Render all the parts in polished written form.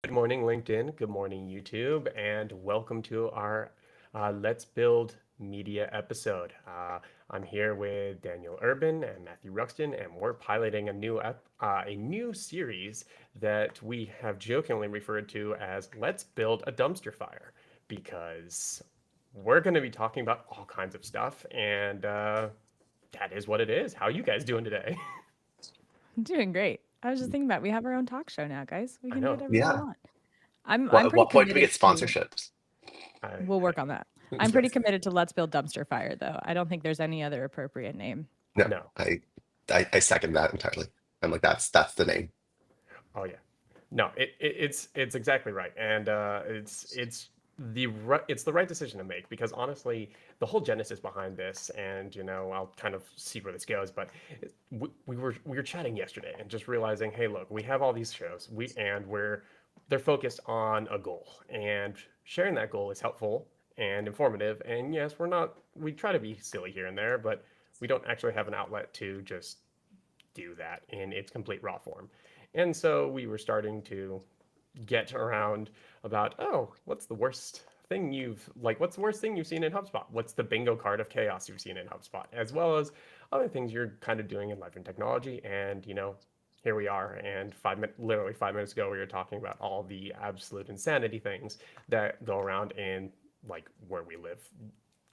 Good morning, LinkedIn. Good morning, YouTube, and welcome to our Let's Build Media episode. I'm here with Danielle Urban and Matthew Ruxton, and we're piloting a new series that we have jokingly referred to as "Let's Build a Dumpster Fire," because we're going to be talking about all kinds of stuff, and that is what it is. How are you guys doing today? I'm doing great. I was just thinking about we have our own talk show now, guys. We I can do know. whatever we Yeah. want. I'm At pretty what point do we committed get to sponsorships? we'll I work on that. I'm pretty yes. committed to Let's Build Dumpster Fire though. I don't think there's any other appropriate name. No, No. I second that entirely. I'm like, that's the name. Oh yeah. No, it's exactly right, and it's the right decision to make because honestly, the whole genesis behind this, and I'll kind of see where this goes, but we were chatting yesterday and just realizing, hey, look, we have all these shows, they're focused on a goal, and sharing that goal is helpful and informative, and yes, we try to be silly here and there, but we don't actually have an outlet to just do that in its complete raw form. And so we were starting to get around about, oh, what's the worst thing you've seen in HubSpot? What's the bingo card of chaos you've seen in HubSpot? As well as other things you're kind of doing in life and technology. And, here we are. And literally 5 minutes ago, we were talking about all the absolute insanity things that go around in like where we live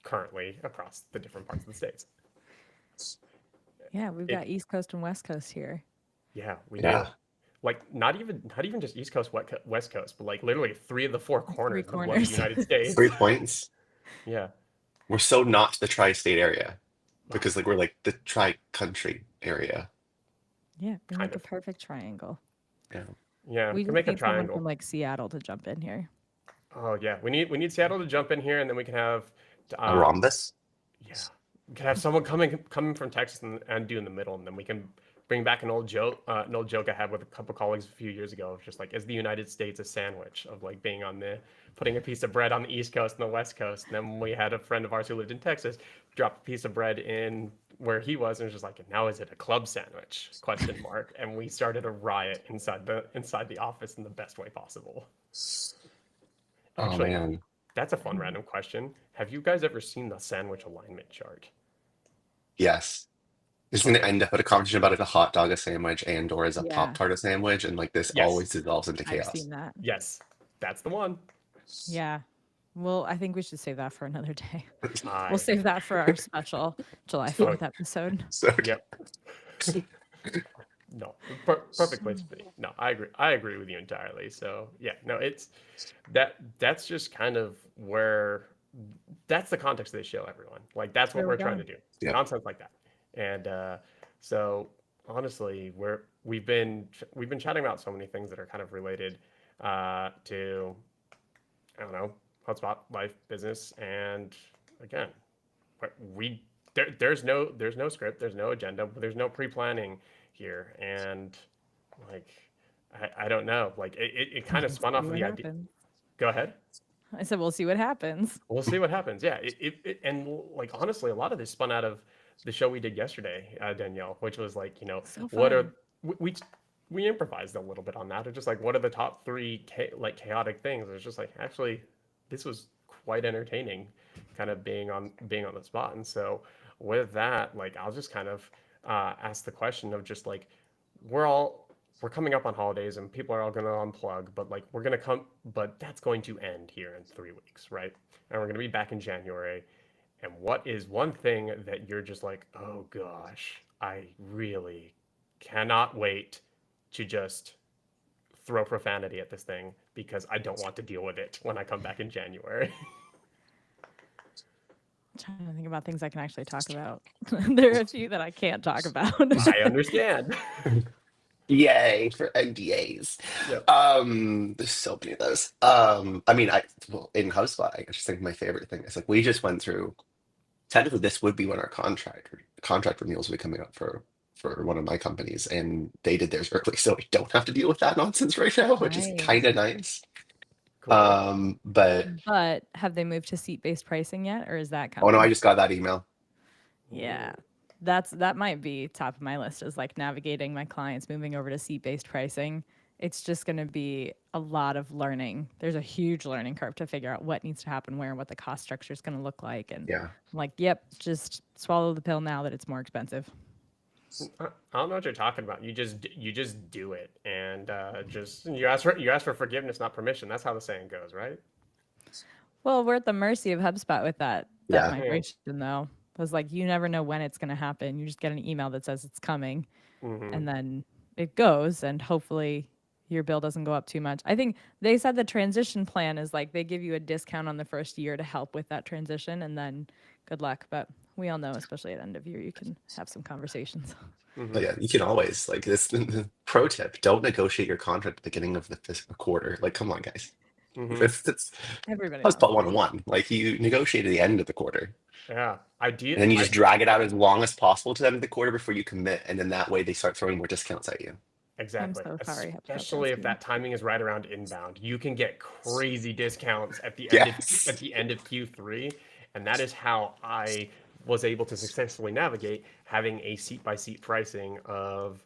currently across the different parts of the states. Yeah, we've It got East Coast and West Coast here. Yeah, we do. Yeah. Like not even just East Coast, West Coast, but like literally three of the four Three corners of the corners. United States. 3 points. Yeah. We're so not the tri-state area Oh, because like we're like the tri-country area. Yeah, we kind make a of. perfect triangle. Yeah. Yeah. We We just make a need someone from triangle. like Seattle to jump in here. Oh yeah. We need Seattle to jump in here, and then we can have A um rhombus. yeah, we can have someone coming from Texas and do in the middle, and then we can bring back an old joke I had with a couple colleagues a few years ago. Of just like, is the United States a sandwich of like being on the putting a piece of bread on the East Coast and the West Coast? And then we had a friend of ours who lived in Texas drop a piece of bread in where he was, and was just like, now is it a club sandwich? Question mark. And we started a riot inside the office in the best way possible. Oh Actually, man. that's a fun random question. Have you guys ever seen the sandwich alignment chart? Yes. It's gonna Okay. end up at a conversation about if a hot dog a sandwich and or is a Pop Yeah, Tart a sandwich, and like this Yes. always dissolves into I've chaos. seen that. Yes. That's the one. Yeah. Well, I think we should save that for another day. We'll I save that for our special July oh 4th episode. So yep. No. Perfect place to be. No, I agree. I agree with you entirely. So yeah, no, it's that's just kind of where that's the context of the show, everyone. Like that's That's what where we're we're trying to going. do. yeah. Nonsense like that. And so honestly, we've been chatting about so many things that are kind of related to I don't know, HubSpot, life, business, and again, we there's no script, there's no agenda, there's no pre-planning here, and like I don't know, like it kind of We'll spun see off of what the idea. happens. Go ahead. I said, we'll see what happens. We'll see what happens. Yeah, and like honestly, a lot of this spun out of the show we did yesterday, Danielle, which was like So what are fun. we we we improvised a little bit on that. It's just like what are the top three like chaotic things? It's just like actually this was quite entertaining, kind of being on the spot. And so with that, like I'll just kind of ask the question of just like we're all we're coming up on holidays and people are all going to unplug, but like but that's going to end here in 3 weeks, right? And we're going to be back in January. And what is one thing that you're just like, oh gosh, I really cannot wait to just throw profanity at this thing because I don't want to deal with it when I come back in January. I'm trying to think about things I can actually talk about. There are a few that I can't talk about. I understand. Yay for NDAs. Yep. There's so many of those. I mean, well, in HubSpot, I just think my favorite thing is like we just went through. Technically, this would be when our contract renewals will be coming up for one of my companies, and they did theirs early, so we don't have to deal with that nonsense right now, which is kind Nice. of nice. Cool. But But have they moved to seat-based pricing yet, or is that oh no, I coming? just got that email. Yeah. Ooh. That might be top of my list is like navigating my clients moving over to seat-based pricing it's just going to be a lot of learning. There's a huge learning curve to figure out what needs to happen where and what the cost structure is going to look like. And Yeah. I'm like, yep, just swallow the pill now that it's more expensive. I don't know what you're talking about. You just do it, and just you ask for forgiveness, not permission. That's how the saying goes, right? Well, we're at the mercy of HubSpot with that Yeah. Yeah. migration, though. It was like you never know when it's going to happen. You just get an email that says it's coming, Hmm. and then it goes, and hopefully your bill doesn't go up too much. I think they said the transition plan is like they give you a discount on the first year to help with that transition, and then good luck. But we all know, especially at end of year, you can have some conversations. But Hmm. yeah, you can always like this. Pro tip: don't negotiate your contract at the beginning of the fiscal quarter. Like, come on, guys. Hmm. It's Everybody knows HubSpot this. 101. Like, you negotiate at the end of the quarter, Yeah. and then you I just drag it out as long as possible to the end of the quarter before you commit, and then that way they start throwing more discounts at you. I'm Exactly. so sorry, HubSpot Especially if salespeople. that timing is right around inbound. You can get crazy discounts at the end of Yes. at the end of Q3, and that is how I was able to successfully navigate having a seat by seat pricing of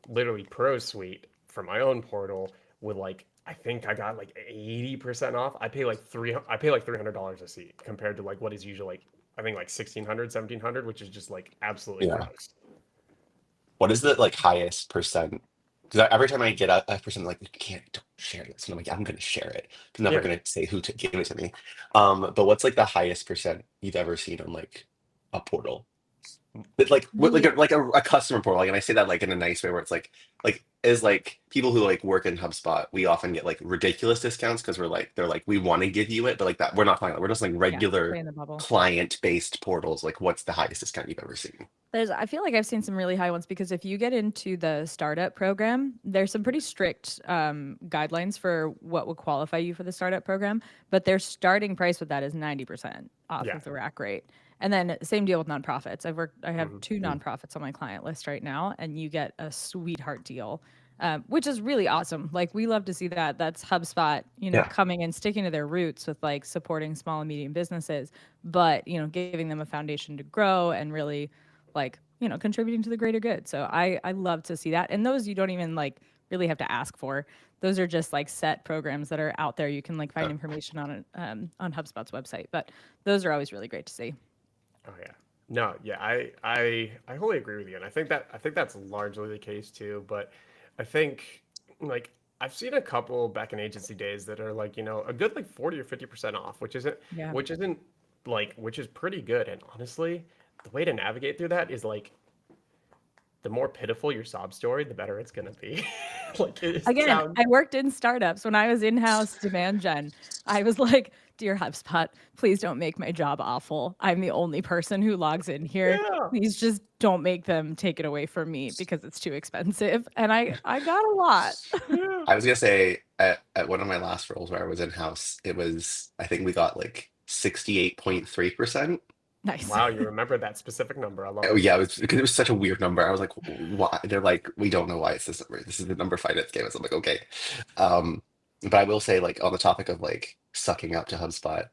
literally Pro Suite for my own portal with like I think I got like 80% off. I pay like $300 a seat compared to like what is usually like I think like 1600, 1700, which is just like absolutely Yeah. gross. What is the like highest percent? Because every time I get a person like, you can't, don't share this, and I'm like, I'm gonna share it. I'm never Yeah. gonna say who gave it to me. But what's like the highest percent you've ever seen on like a portal? But like what, The like a customer portal, like, and I say that like in a nice way where it's like is like people who like work in HubSpot, we often get like ridiculous discounts because we're like they're like we want to give you it, but like that we're not talking. We're just like yeah, stay regular in the bubble. client-based portals. Like, what's the highest discount you've ever seen? I feel like I've seen some really high ones because if you get into the startup program, there's some pretty strict guidelines for what would qualify you for the startup program. But their starting price with that is 90% off Yeah. of the rack rate. And then same deal with nonprofits. I have Hmm. two nonprofits on my client list right now, and you get a sweetheart deal, which is really awesome. Like we love to see that. That's HubSpot, Yeah. coming and sticking to their roots with like supporting small and medium businesses, but giving them a foundation to grow and really like contributing to the greater good. So I love to see that, and those you don't even like really have to ask for. Those are just like set programs that are out there. You can like find Yeah. information on it on HubSpot's website, but those are always really great to see. Oh yeah. No, yeah, I wholly agree with you, and I think that's largely the case too. But I think like I've seen a couple back in agency days that are like a good like 40 or 50% off, Yeah. which isn't which is pretty good. And honestly, the way to navigate through that is like the more pitiful your sob story, the better it's gonna be. Like it Again, sounds I worked in startups when I was in-house demand gen. I was like, dear HubSpot, please don't make my job awful. I'm the only person who logs in here. yeah. Please just don't make them take it away from me because it's too expensive. And I got a lot. Yeah. I was gonna say at one of my last roles where I was in house, it was I think we got like 68.3%. Nice. Wow, you remember that specific number. I love Oh it. yeah, it was because it was such a weird number. I was like, why? They're like, we don't know why it's this number. This is the number finance gave us. I'm like, okay. Um, but I will say, like, on the topic of like sucking up to HubSpot,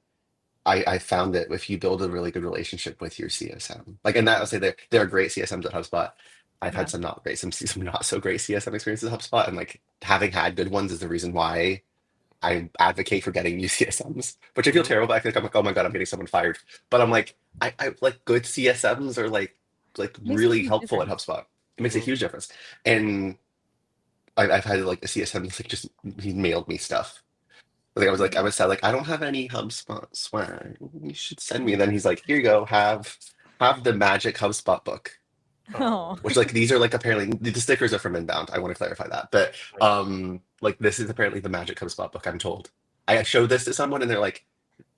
I found that if you build a really good relationship with your CSM, like, and that I'll say there are great CSMs at HubSpot. I've had Yeah. some not great, some not so great CSM experiences at HubSpot, and like having had good ones is the reason why I advocate for getting new CSMs, which I feel Hmm. terrible. I think I'm like, oh my God, I'm getting someone fired. But I'm like, I like good CSMs are like Makes a really huge helpful at difference. HubSpot. It makes a Hmm. huge difference. And I've had like a CSM that's like just he mailed me stuff. Like I was sad, like I don't have any HubSpot swag. You should send me. And then he's like, here you go, have the magic HubSpot book. Oh, Oh, Which like these are like apparently the stickers are from inbound. I want to clarify that. But right. like this is apparently the magic HubSpot book, I'm told. I showed this to someone and they're like,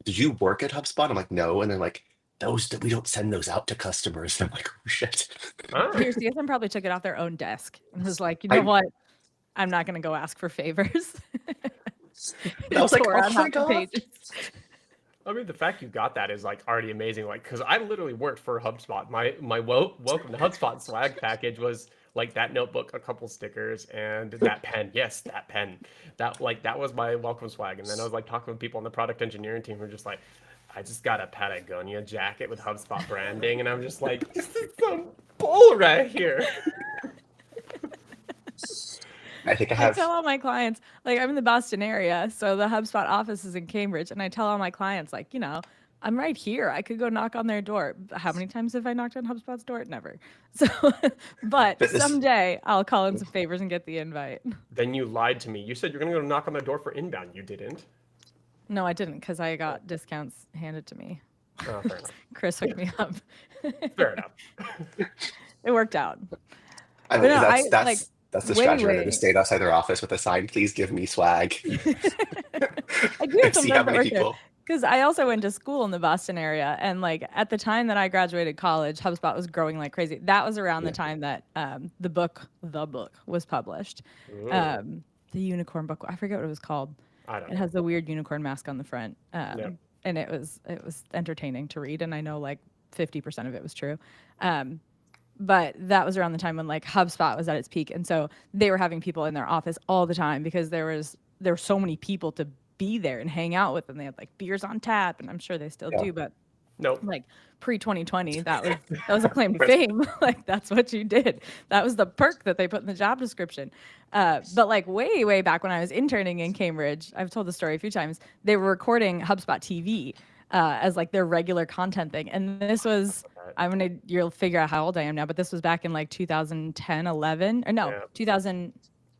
did you work at HubSpot? I'm like, no. And they're like, those that we don't send those out to customers. And I'm like, oh shit. Ah. your CSM probably took it off their own desk and was like, you know I what? I'm not going to go ask for favors. I was like, Tore oh out my half the God. pages. I mean, the fact you got that is like already amazing. Like, because I literally worked for HubSpot. My welcome to HubSpot swag package was like that notebook, a couple stickers, and that pen. Yes, that pen. That was my welcome swag. And then I was like talking with people on the product engineering team who are just like, I just got a Patagonia jacket with HubSpot branding, and I'm just like, this is some bull right here. I think I I have. tell all my clients, like I'm in the Boston area, so the HubSpot office is in Cambridge, and I tell all my clients, like, I'm right here. I could go knock on their door. How many times have I knocked on HubSpot's door? Never. So, but But this, someday I'll call in some favors and get the invite. Then you lied to me. You said you're gonna go knock on the door for inbound. You didn't. No, I didn't because I got discounts handed to me. Oh, fair enough. Chris hooked me up. Fair enough. It worked out. I But mean, no, that's the way, strategy. We're going to way. stay outside their office with a sign, "Please give me swag," I do have and some see how friends that many work there people. because I also went to school in the Boston area, and like at the time that I graduated college, HubSpot was growing like crazy. That was around the Yeah. time that the book was published. Ooh, The unicorn book. I forget what it was called. I don't It know. has the weird unicorn mask on the front, Yeah. and it was entertaining to read, and I know like 50% of it was true. Um, but that was around the time when like HubSpot was at its peak, and so they were having people in their office all the time because there were so many people to be there and hang out with them. They had like beers on tap, and I'm sure they still Yeah. do, but Nope. like pre 2020, that was a claim to fame. Like that's what you did. That was the perk that they put in the job description. But like way back when I was interning in Cambridge, I've told the story a few times. They were recording HubSpot TV as like their regular content thing, and this was you'll figure out how old I am now, but this was back in like 2010, 11, or no, Yeah. 2000,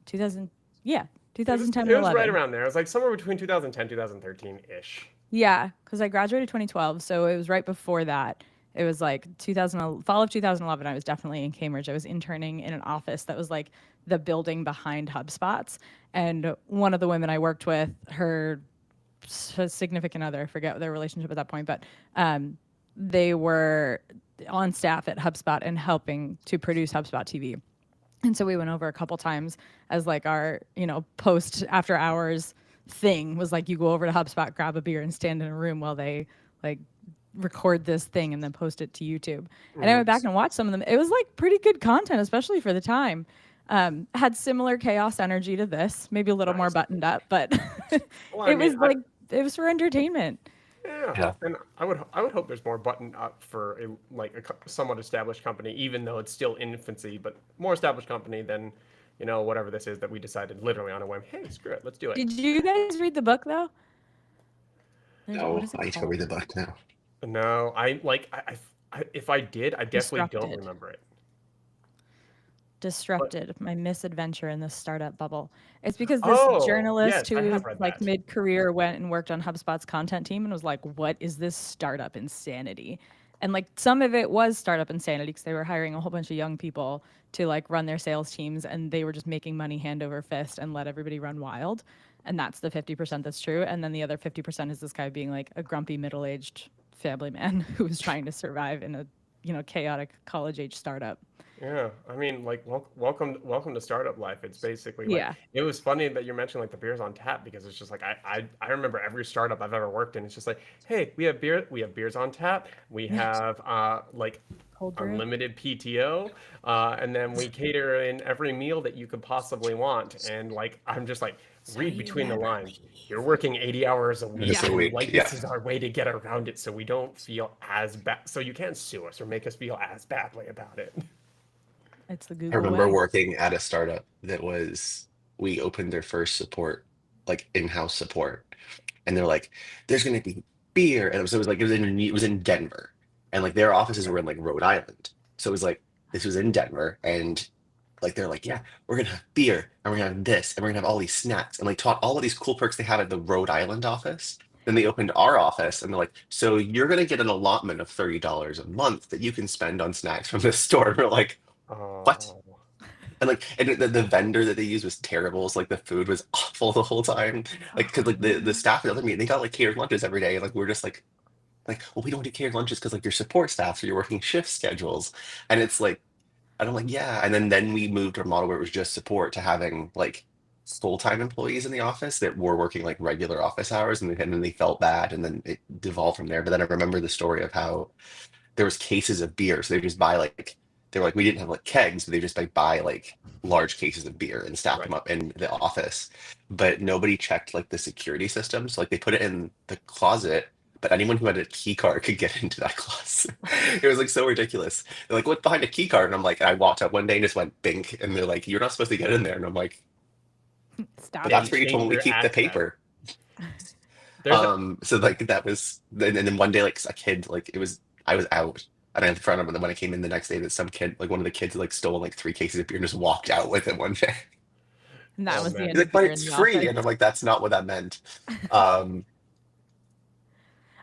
2000, yeah, It was, 2010 it or was right 11. around there. It was like somewhere between 2010, 2013 ish. Yeah, because I graduated 2012, so it was right before that. It was like fall of 2011. I was definitely in Cambridge. I was interning in an office that was like the building behind HubSpot's, and one of the women I worked with, her significant other, I forget their relationship at that point, but they were on staff at HubSpot and helping to produce HubSpot TV. And so we went over a couple times as like our, post after hours thing was like you go over to HubSpot, grab a beer, and stand in a room while they like record this thing and then post it to YouTube. And I went back and watched some of them. It was like pretty good content, especially for the time. Had similar chaos energy to this, maybe a little more Nice. buttoned up, but Well, I it was mean, like it was for entertainment. yeah, Yeah. and I would hope there's more button up for a somewhat established company, even though it's still infancy, but more established company than whatever this is that we decided literally on a whim. Hey, screw it, let's do it. Did you guys read the book though? What No, is it I need to go called? read the book now. No, if I did, I definitely don't Disrupted. remember it. Disrupted, my misadventure in the startup bubble. It's because this Oh, journalist yes, I who have read like that. mid-career went and worked on HubSpot's content team and was like, what is this startup insanity? And like some of it was startup insanity because they were hiring a whole bunch of young people to like run their sales teams, and they were just making money hand over fist and let everybody run wild. And that's the 50% that's true. And then the other 50% is this guy being like a grumpy middle-aged family man who was trying to survive in a chaotic college-age startup. Yeah, I mean, like, welcome to startup life. It's basically like Yeah. it was funny that you mentioned like the beers on tap because it's just like I remember every startup I've ever worked in. It's just like, hey, we have beers on tap. We have like Cold brew. unlimited PTO, and then we cater in every meal that you could possibly want. And like, I'm just like, read between the lines. You're working 80 hours a week. Just a week, Like yeah. this is our way to get around it, so we don't feel as bad. So you can't sue us or make us feel as badly about it. It's the I Google remember way. working at a startup we opened their first support, like in-house support, and they're like, "There's going to be beer," and it was in Denver, and like their offices were in like Rhode Island, so it was like this was in Denver, and like they're like, "Yeah, we're gonna have beer, and we're gonna have this, and we're gonna have all these snacks," and like taught all of these cool perks they had at the Rhode Island office. Then they opened our office, and they're like, "So you're gonna get an allotment of $30 a month that you can spend on snacks from this store." And we're like, "What?" Oh, And like, and the vendor that they used was terrible. So like, the food was awful the whole time. Like, because like the staff at the other meeting, they got like catered lunches every day. Like, we're just like, well, we don't do catered lunches because like you're support staff, so you're working shift schedules. And it's like, and I'm like, yeah. And then we moved to a model where it was just support to having like full-time employees in the office that were working like regular office hours, and then they felt bad, and then it devolved from there. But then I remember the story of how there was cases of beer, so they just buy like they were like we didn't have like kegs, but they just like buy like large cases of beer and stack them right. up in the office. But nobody checked like the security systems. Like they put it in the closet, but anyone who had a key card could get into that closet. It was like so ridiculous. They're like, "What's behind a key card?" And I'm like, I walked up one day and just went bink, and they're like, "You're not supposed to get in there." And I'm like, Stop But They that's it. where you told change me we your keep the accent. paper. There's a, So like that was, and then one day like a kid, like I was out and I had in front of him, and then when I came in the next day, that some kid, like one of the kids, like stole like 3 cases of beer and just walked out with it one day. And that oh was the man. He's end like, of but beer in it's the free, office. and I'm like, that's not what that meant. Um,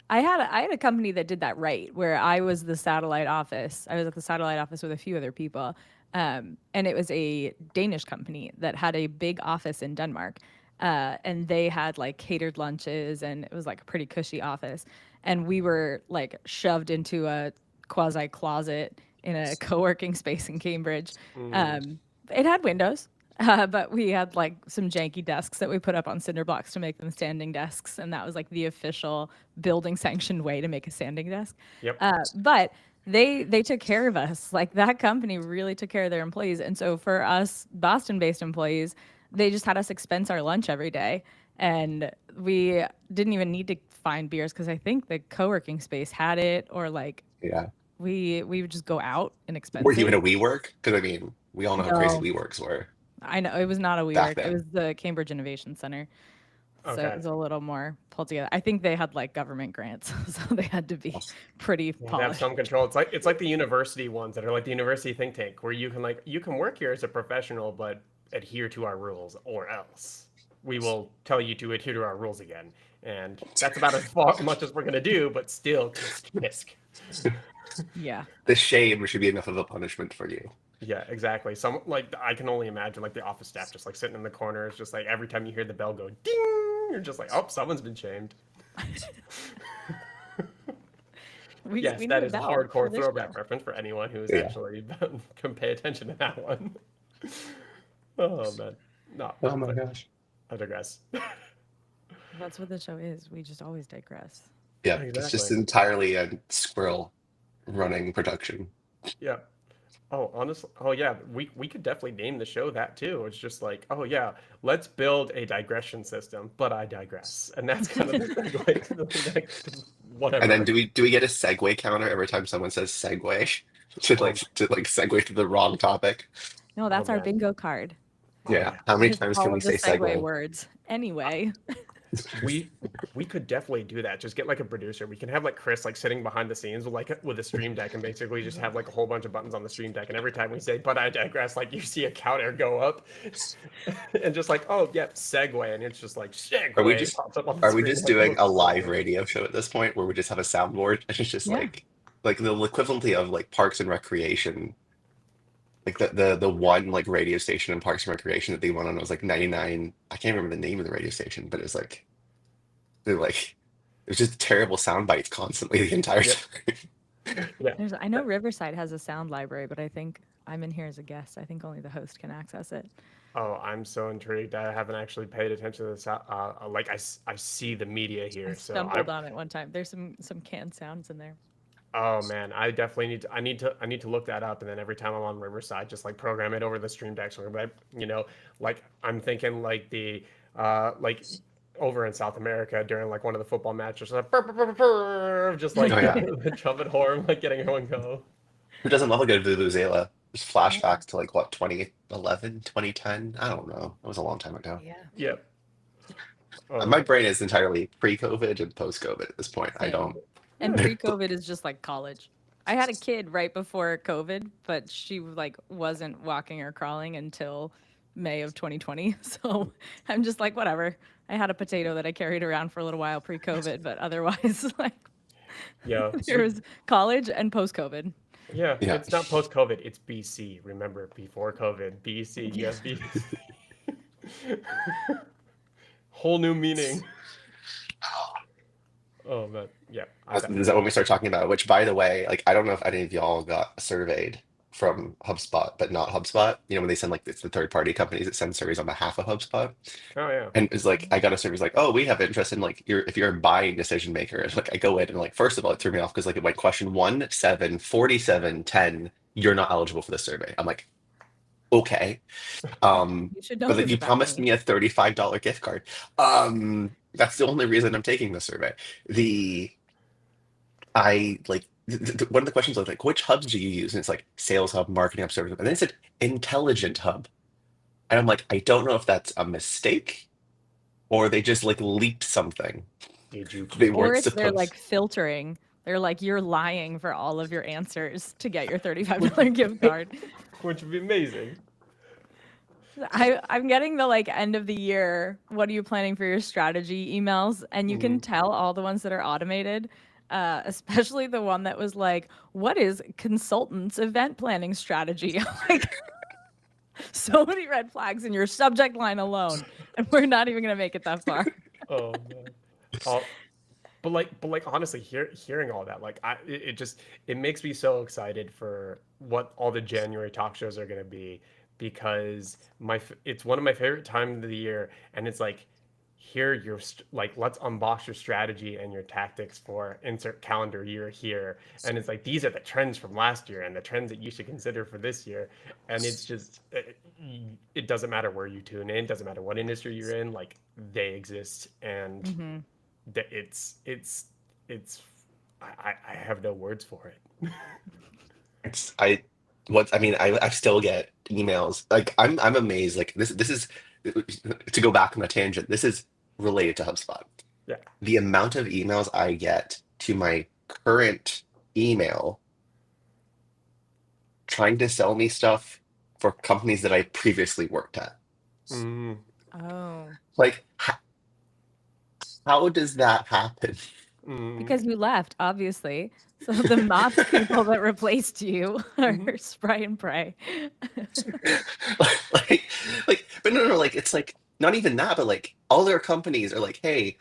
I had a company that did that right, where I was the satellite office. I was at the satellite office with a few other people, and it was a Danish company that had a big office in Denmark, and they had like catered lunches, and it was like a pretty cushy office. And we were like shoved into a quasi closet in a co-working space in Cambridge. Mm, It had windows, but we had like some janky desks that we put up on cinder blocks to make them standing desks, and that was like the official building sanctioned way to make a standing desk. yep. But they took care of us. Like that company really took care of their employees, and so for us Boston-based employees, they just had us expense our lunch every day, and we didn't even need to find beers because I think the co-working space had it, or like yeah. we would just go out and Were expense you in it. a WeWork? Because I mean, we all know how crazy No, WeWorks were I know it was not a back WeWork. It then. was the Cambridge Innovation Center. So it Okay. was a little more pulled together. I think they had like government grants, so they had to be pretty You have to have polished. some control. It's like the university ones that are like the university think tank where you can work here as a professional but adhere to our rules or else we will tell you to adhere to our rules again. And that's about as far, much as we're gonna do, but still tisk tisk. Yeah. The shame should be enough of a punishment for you. Yeah, exactly. Some like I can only imagine like the office staff just like sitting in the corners, just like every time you hear the bell go ding, you're just like, oh, someone's been shamed. Yes, We need that a is a bell for hardcore this throwback show. reference for anyone who's Yeah. actually can pay attention to that one. Oh man, no, Oh my but gosh. I digress. That's what the show is. We just always digress. Yeah, it's just Exactly. entirely a squirrel running production. Yeah. Oh, honestly, oh yeah, we could definitely name the show that too. It's just like, oh yeah, let's build a digression system, but I digress, and that's kind of the segue to the next And then whatever. do we get a segue counter every time someone says segue to Oh, segue to the wrong topic? No, oh that's our man. bingo card. Oh Yeah. yeah. How many It's times can all we of the say segue segue? words. Anyway, We we could definitely do that. Just get like a producer. We can have like Chris like sitting behind the scenes with like with a stream deck and basically just have like a whole bunch of buttons on the stream deck. And every time we say "but I digress," like you see a counter go up, and just like oh yeah, segue, and it's just like Are we segue just pops up on the are we screen. just Like, doing oh, a so live good. radio show at this point where we just have a soundboard and it's just yeah. like the equivalent of like Parks and Recreation, like the one like radio station in Parks and Recreation that they went on was like 99. I can't remember the name of the radio station, but it was like they're like it was just terrible sound bites constantly the entire Yep. time. Yeah. I know Riverside has a sound library, but I think I'm in here as a guest. I think only the host can access it. Oh, I'm so intrigued. I haven't actually paid attention to this. Like I see the media I here, so I. stumbled on it one time. There's some canned sounds in there. Oh man, I definitely need to. I need to look that up, and then every time I'm on Riverside, just like program it over the stream deck. So like I'm thinking like like over in South America during like one of the football matches, like "Brr, brr, brr, brr, brr," just like Oh yeah. the trumpet horn, like getting everyone go. Who doesn't love a good Vuvuzela? Just Yeah. flashbacks to like what 2011, 2010. I don't know. It was a long time ago. Yeah. Yep. Oh My man. brain is entirely pre-COVID and post-COVID at this point. I Same. don't. And pre-COVID is just like college. I had a kid right before COVID, but she like wasn't walking or crawling until May of 2020. So I'm just like, whatever. I had a potato that I carried around for a little while pre-COVID, but otherwise, like, Yeah. there was college and post-COVID. Yeah. Yeah. It's not post COVID. It's BC. Remember, before COVID. BC. Yeah. Yes. Whole new meaning. Oh man. Yeah. I bet. Is that when we start talking about it? Which, by the way, like I don't know if any of y'all got surveyed from HubSpot, but not HubSpot. You know, when they send like it's the third-party companies that send surveys on behalf of HubSpot. Oh yeah. And it's like I got a survey it's like, oh, we have interest in like if you're a buying decision maker. It's like I go in and like first of all, it threw me off because like it went question 1, 7, 47, 10, you're not eligible for the survey. I'm like, okay. You should know But then this you about promised me. me a $35 gift card. That's the only reason I'm taking the survey. The I like one of the questions was like, which hubs do you use? And it's like Sales Hub, Marketing Hub, Service Hub. And then it said Intelligent Hub. And I'm like, I don't know if that's a mistake or they just like leaked something Did you they Or weren't care? it's they're supposed. like filtering. They're like, you're lying for all of your answers to get your $35 gift card. Which would be amazing. I'm getting the like end of the year, what are you planning for your strategy emails? And you can Mm. tell all the ones that are automated, especially the one that was like, what is consultants event planning strategy? Like so many red flags in your subject line alone. And we're not even gonna make it that far. Oh man. Oh, but like honestly, hearing all that, like it just it makes me so excited for what all the January talk shows are gonna be because it's one of my favorite times of the year, and it's like here like let's unbox your strategy and your tactics for insert calendar year here, and it's like these are the trends from last year and the trends that you should consider for this year, and it's just it doesn't matter where you tune in, doesn't matter what industry you're in, like they exist and Hmm. that it's I have no words for it. It's I mean I still get emails like I'm amazed like this is to go back on a tangent. This is related to HubSpot. Yeah. The amount of emails I get to my current email trying to sell me stuff for companies that I previously worked at. Mm, Oh. Like, how does that happen? mm, Because you left, obviously. So the mops people that replaced you are mhm. spray and pray. like, but no, like, it's like not even that, but like, all their companies are like, hey,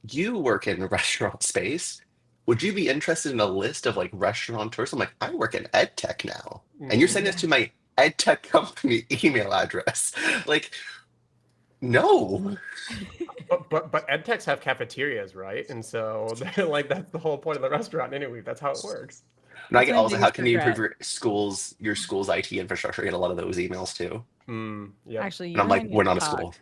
you work in a restaurant space. Would you be interested in a list of like restaurateurs? I'm like, I work in ed tech now, and you're sending this Yeah. to my ed tech company email address. Like, no. But ed techs have cafeterias, right? And so they're like that's the whole point of the restaurant anyway. That's how it works. And I That's get my also, how biggest can you improve regret. your school's IT infrastructure? I get a lot of those emails too. Yep. Actually, And you I'm and I like, need we're to not a talk. school.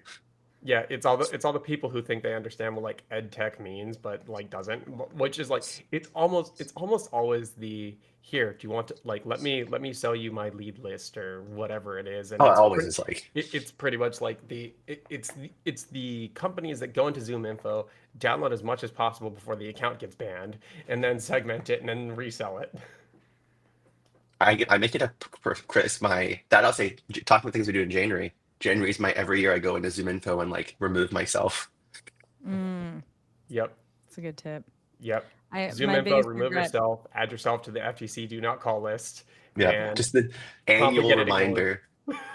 Yeah, it's all the people who think they understand what like ed tech means, but like doesn't, which is like it's almost always the here. Do you want to like let me sell you my lead list or whatever it is, and Oh, it always is like, it's pretty much like it's the companies that go into Zoom Info, download as much as possible before the account gets banned, and then segment it and then resell it. I make it a for Chris, my that I'll say, talking about things we do in January. January is my every year I go into Zoom Info and like remove myself. Mm, Yep, that's a good tip. yep. Zoom My Info, biggest remove regret. yourself, add yourself to the FTC do not call list, Yeah, Yeah. and just the promptly annual get it ignored. reminder.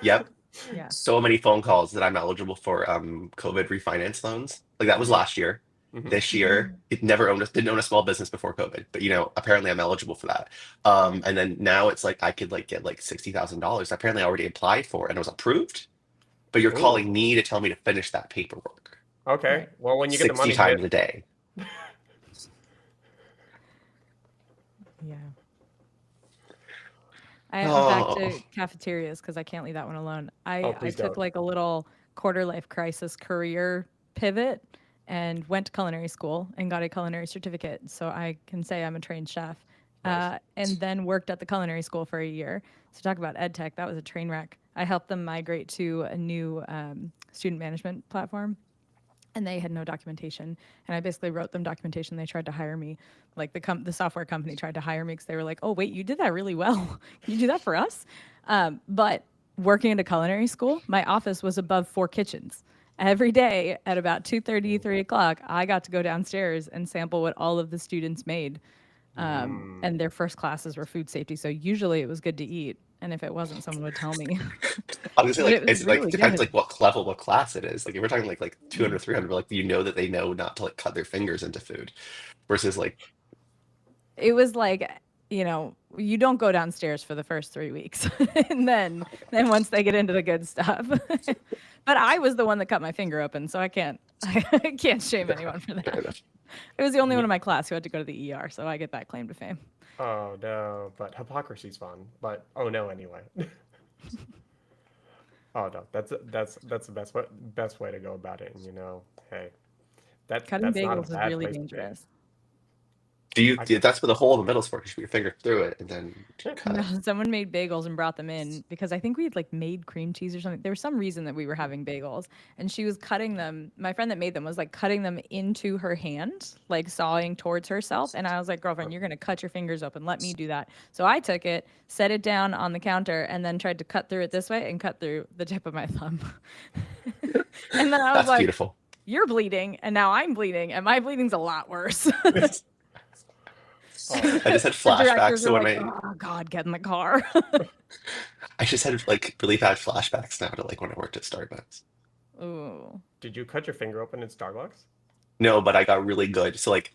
Yep. Yeah. So many phone calls that I'm eligible for COVID refinance loans. Like that was Hmm. last year. Hmm. This year, Mm, it never didn't own a small business before COVID, but apparently I'm eligible for that. right. And then now it's like I could like get like $60,000. Apparently I already applied for and it was approved, but you're Ooh. calling me to tell me to finish that paperwork Okay. Right. Well, when you get the 60 money hit, times a day. Yeah. Back Oh, to cafeterias because I can't leave that one alone. oh, I please took don't. like a little quarter life crisis career pivot and went to culinary school and got a culinary certificate. So I can say I'm a trained chef. Nice. And then worked at the culinary school for a year. So talk about ed tech, that was a train wreck. I helped them migrate to a new student management platform and they had no documentation and I basically wrote them documentation. They tried to hire me, like the software company tried to hire me because they were like, oh wait, you did that really well. Can you do that for us? But working at a culinary school, my office was above 4 kitchens. Every day at about 2:30, 3 o'clock, I got to go downstairs and sample what all of the students made. Mm. And their first classes were food safety, so usually it was good to eat, and if it wasn't, someone would tell me. obviously, But it like was it's like really depends good. like what level, what class it is. Like if we're talking like 200, 300, like that they know not to like cut their fingers into food, versus like, It was like, you don't go downstairs for the first 3 weeks, and then once they get into the good stuff. But I was the one that cut my finger open, so I can't shame anyone for fair that. enough. It was the only Yeah. one in my class who had to go to the ER, so I get that claim to fame. Oh no, but hypocrisy's fun. But oh no, anyway. Oh no, that's the best way to go about it. And hey, that's Cutting that's not a bagels is bad really place to be. dangerous. I, That's where the hole in the middle is for. You put your finger through it and then yeah. No, cut. someone made bagels and brought them in because I think we had like made cream cheese or something. There was some reason that we were having bagels, and she was cutting them. My friend that made them was like cutting them into her hand, like sawing towards herself. And I was like, girlfriend, you're gonna cut your fingers open. Let me do that. So I took it, set it down on the counter, and then tried to cut through it this way and cut through the tip of my thumb. And then I was That's like, beautiful. you're bleeding, and now I'm bleeding, and my bleeding's a lot worse. Oh, I just had The flashbacks directors to are when like, I oh God, get in the car. I just had like really bad flashbacks now to like when I worked at Starbucks. Ooh. did you cut your finger open in Starbucks? No, but I got really good. So like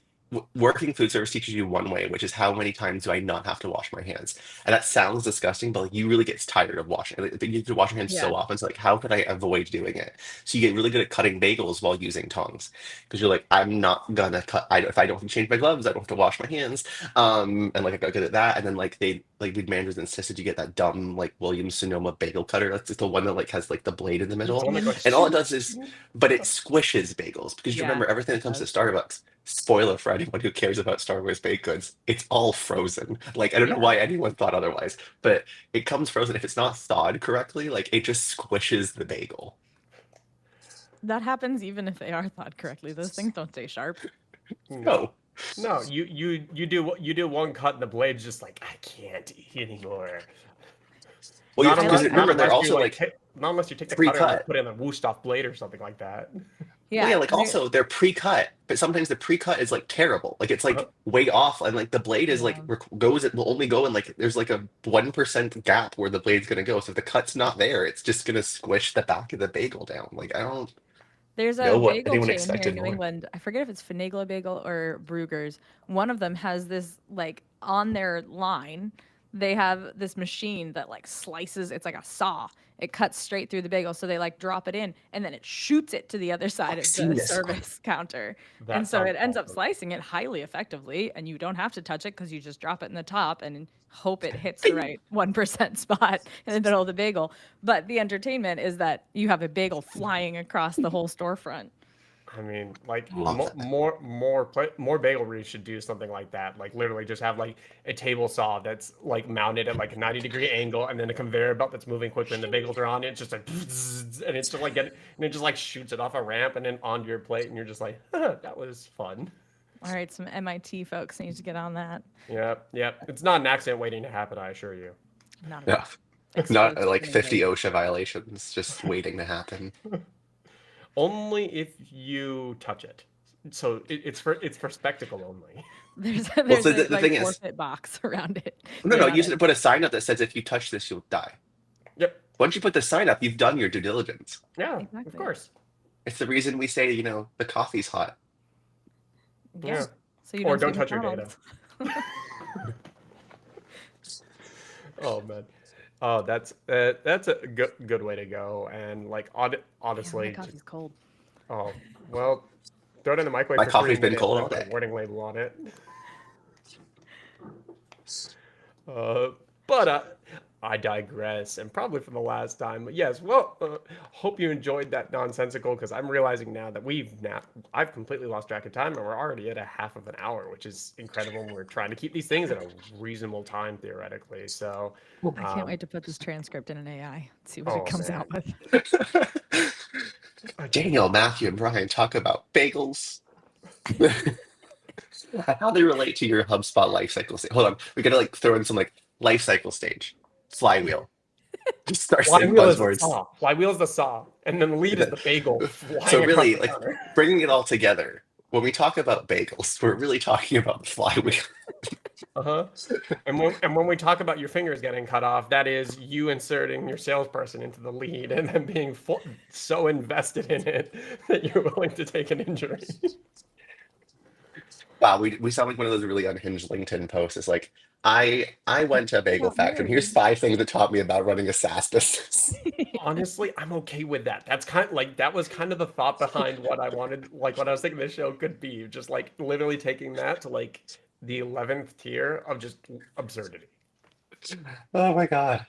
working food service teaches you one way, which is how many times do I not have to wash my hands? And that sounds disgusting, but like you really get tired of washing. Like, you have to wash your hands Yeah. so often. So like, how could I avoid doing it? So you get really good at cutting bagels while using tongs, because you're like, I'm not gonna cut. If I don't have to change my gloves, I don't have to wash my hands. And like I got good at that. And then like the managers insisted you get that dumb like Williams Sonoma bagel cutter. That's just the one that like has like the blade in the It's the middle, one that goes. and all it does is, but it squishes bagels because you Yeah, remember everything that it comes to does. Starbucks. Spoiler for anyone who cares about Star Wars baked goods, it's all frozen. Like I don't know Yeah. why anyone thought otherwise, but it comes frozen. If it's not thawed correctly, like it just squishes the bagel. That happens even if they are thought correctly. Those things don't stay sharp. No, No. no. You do one cut and the blade's just like I can't eat anymore. Well, you have I to, because like Not remember they're unless you also like like not unless you take the cutter and like pre-cut. put it in a whooshed off blade or something like that. Well, yeah, Yeah, like also they're pre-cut, but sometimes the pre-cut is like terrible. Like it's Uh-huh. like way off, and like the blade is like yeah. goes. It will only go in like there's like a 1% gap where the blade's gonna go. So if the cut's not there, it's just gonna squish the back of the bagel down. Like I don't There's a know what bagel anyone chain here in expected New more. England. I forget if it's Finagler Bagel or Brugger's. One of them has this like on their line, they have this machine that like slices, it's like a saw. It cuts straight through the bagel. So they like drop it in and then it shoots it to the other Oh, side I've of the seen this one. service counter. And That so sounds it ends up awesome. slicing it highly effectively and you don't have to touch it because you just drop it in the top and hope it hits the Bing! right 1% spot in the middle of the bagel. But the entertainment is that you have a bagel flying across the whole storefront. I mean, like Love that. more bagelries should do something like that. Like literally just have like a table saw that's like mounted at like a 90-degree angle, and then a conveyor belt that's moving quickly, and the bagels are on it. It's just like, and it's just like and it just like shoots it off a ramp and then onto your plate, and you're just like, that was fun. All right, some MIT folks need to get on that. Yep, yep. It's not an accident waiting to happen, I assure you. Not at Yeah, all. not Exposed like to 50 anybody. OSHA violations just waiting to happen. Only if you touch it. So it's for spectacle only. There's Well, there's so a the thing like is, forfeit box around it. no, You're no, not you should in. put a sign up that says if you touch this, you'll die. Yep. Once you put the sign up, you've done your due diligence. Yeah, of Exactly. course. It's the reason we say, the coffee's hot. Yeah. Yeah. So you Or don't don't see touch your data. McDonald's. Oh man. Oh, that's a good way to go. And like Damn, my honestly, coffee's cold. oh well, throw it in the microwave My for three coffee's been minutes cold and then all put a day. warning label on it. Uh, but I digress, and probably for the last time. But yes, well, hope you enjoyed that nonsensical because I'm realizing now that I've completely lost track of time, and we're already at a half of an hour, which is incredible. We're trying to keep these things at a reasonable time theoretically. So, I can't wait to put this transcript in an AI. See what it oh comes man, out with. Daniel, Matthew, and Brian talk about bagels. How they relate to your HubSpot life cycle stage. Hold on, we gotta like throw in some like life cycle stage. Flywheel. Just start saying flywheel is the buzzwords. saw. Flywheel is the saw, and then the lead is the bagel So flying across really, the like counter. bringing it all together. When we talk about bagels, we're really talking about the flywheel. Uh-huh. And when we talk about your fingers getting cut off, that is you inserting your salesperson into the lead and then being so invested in it that you're willing to take an injury. Wow, we sound like one of those really unhinged LinkedIn posts. It's like, I went to a bagel Got factory, and here's married. 5 things that taught me about running a SaaS business. Honestly, I'm okay with that. That's kind of like that was kind of the thought behind what I wanted, like what I was thinking the show could be, just like literally taking that to like the 11th tier of just absurdity. Oh my God.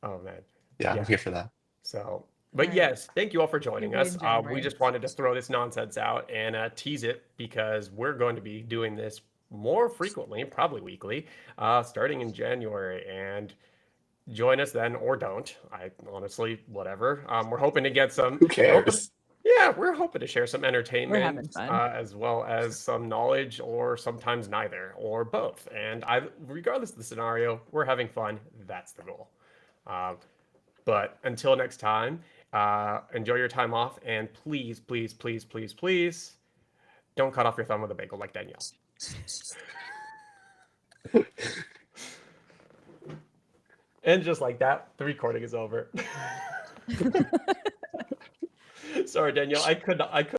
Oh man. Yeah, I'm Yeah. here for that. So, but Right. yes, thank you all for joining us. Raging We race. just wanted to throw this nonsense out and tease it because we're going to be doing this more frequently, probably weekly, starting in January. And join us then or don't. I honestly, whatever. We're hoping to get some, Who we're hoping, cares? yeah, we're hoping to share some We're having entertainment fun. as well as some knowledge, or sometimes neither, or both. And regardless of the scenario, we're having fun. That's the goal. Uh, but until next time, enjoy your time off, and please, please, please, please, please, don't cut off your thumb with a bagel like Danielle. And just like that, the recording is over. Sorry, Danielle. I could